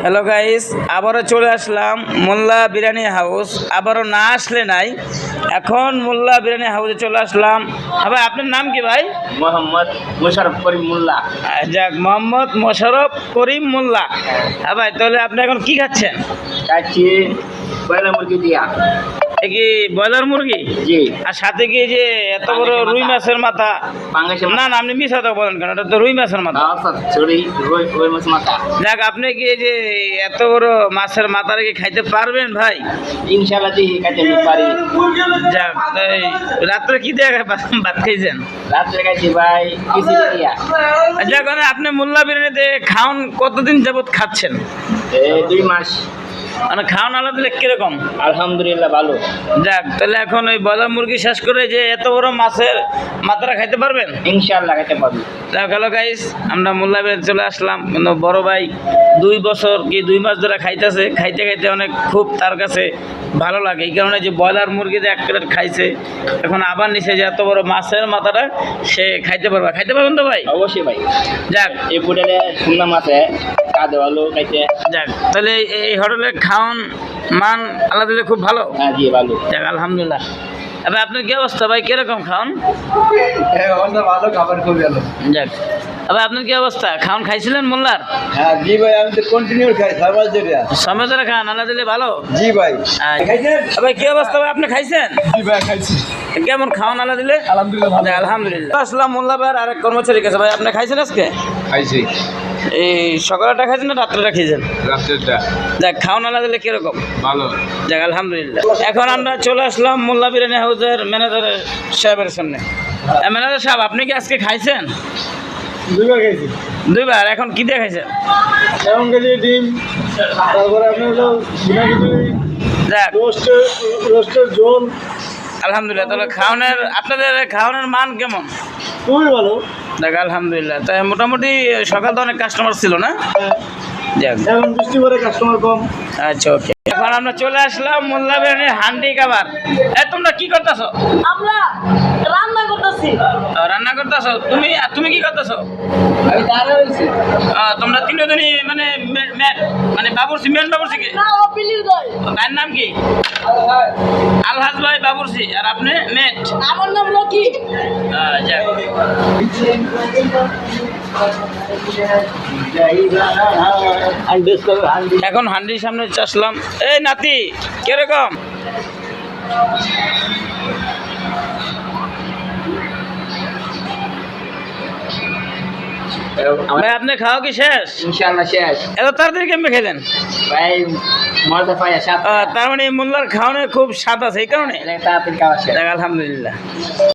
Hello guys, আবারও চলে আসলাম মোল্লা biryani house. আবারও না আসলে নাই, এখন মোল্লা বিরিয়ানি হাউসে চলে আসলাম। ভাই আপনার নাম কি ভাই? মোহাম্মদ মোশাররফ করিম মোল্লা। যাক, মোহাম্মদ মোশাররফ করিম মোল্লা। হ্যাঁ ভাই, তাহলে আপনি এখন কি খাচ্ছেন? খাচ্ছি ব্রয়লার মুরগি দিয়া। এ কি ব্রয়লার মুরগি? জি। আর সাথে কি যে এত বড় রুই মাছের মাথা? বাংলাদেশের না না, আপনি মিস কথা বলেন কেন? এটা তো রুই মাছের মাথা। সরি, রুই মাছ মাথা। যাক, আপনি কি এই যে এত বড় মাছের মাথা রেখে খাইতে পারবেন ভাই? ইনশাআল্লাহ দেখি খাইতে পারি। যাক, তাই রাত্রে কি দিয়ে ভাত খাইছেন? রাত্রে খাইছি ভাই খিচুড়ি দিয়া। যাক, আপনি মোল্লা বিরিয়ানিতে খাওন কতদিন যাবত খাচ্ছেন? 2 মাস। মানে খাওয়ান আলাদা দিলে কিরকম? আলহামদুলিল্লাহ ভালো। যাক, তাহলে এখন ওই ব্রয়লার মুরগি শেষ করে যে এত বড় মাছের মাথাটা খাইতে পারবেন? ইনশাআল্লাহ খাইতে পারবো। যাক, হ্যালো গাইস, আমরা মোল্লা বিরিয়ানি চলে আসলাম। কিন্তু বড় ভাই 2 বছর কি 2 মাস ধরে খাইতেছে, খাইতে খাইতে অনেক খুব তার কাছে ভালো লাগে। এই কারণে যে ব্রয়লার মুরগিতে 1 প্লেট খাইছে, এখন আবার নিচে যে এত বড় মাছের মাথাটা সে খাইতে পারবেন তো ভাই? অবশ্যই ভাই। যাক, এই হোটেলে সুন্দর মাছে কাজে ভালো খাইতে। যাক, তাহলে এই হোটেলের খাওয়ান মান আল্লাহ দিলে খুব ভালো। হ্যাঁ জি ভালো। যাক, আলহামদুলিল্লাহ। এবার আপনার কি অবস্থা ভাই, কিরকম খাওয়ান? ভালো, খাবার খুব ভালো। যাক, এবার আপনার কি অবস্থা, খাওয়ান খাইছিলেন মোল্লার? হ্যাঁ জি ভাই, আমি তো কন্টিনিউ খাই সবাই ধরে। সময় ধরে খান, আল্লাহ দিলে ভালো। জি ভাই। ভাই কি অবস্থা ভাই, আপনি খাইছেন? জি ভাই খাইছি। কেমন খাওয়ান আল্লাহ দিলে? আলহামদুলিল্লাহ ভালো। যাক, আলহামদুলিল্লাহ। আসলাম মোল্লা ভাই আরেক কর্মচারী কাছে। ভাই আপনি খাইছেন আজকে? খাইছি। এই সকালটা খাইছেন না রাত্রেটা খাইছেন? রাত্রেটা যাক, খাওয়ান আল্লাহ দিলে কিরকম? ভালো। যাক, আলহামদুলিল্লাহ। এখন আমরা চলে আসলাম মোল্লা বিরিয়ানি হাউসের ম্যানেজার সাহেবের সামনে। ম্যানেজার সাহেব, আপনি কি আজকে খাইছেন? 2 বার খাইছি। 2 বার। এখন কি দিয়ে খাইছেন? এখন খাইছি ডিম, তারপরে আপনি হলো বিনা খিচুড়ি, যাক, রোস্টের ঝোল। আলহামদুলিল্লাহ। তাহলে আপনাদের খাওয়ানোর মান কেমন? খুবই ভালো। দেখ, আলহামদুলিল্লাহ। তাই মোটামুটি সকাল তো অনেক কাস্টমার ছিল না? যাক, এখন বৃষ্টি করে কাস্টমার কম। আচ্ছা, ওকে। এখন আমরা চলে আসলাম মোল্লা বিরিয়ানির হান্ডি কাবার। তোমরা কি করতেছো? আমরা রান্না করতেছি। রান্না করতেছো? তুমি কি করতেছো? আমি দাঁড়া রয়েছি। তোমরা তিনজনই মানে মানে বাবুর্চি, মেন বাবুর্চি কি? না, ও পিলির দই। ভাইয়ের নাম কি? আলহাজ ভাই বাবুর্চি, আর আপনি মেট? আমার নাম লকি। যাক, এখন হান্ডির সামনে আসলাম। এই নাতি, কিরকম? ভাই আপনি খাওয়া কি শেষ? ইনশাআল্লাহ শেষ। এত তাড়াতাড়ি কেমন খেলেন? ভাই মজা পাই সাথে। তার মানে মোল্লার খাওয়ানোর খুব স্বাদ আছে, এই কারণে? তাড়াতাড়ি খাওয়া শেষ। যাক, আলহামদুলিল্লাহ।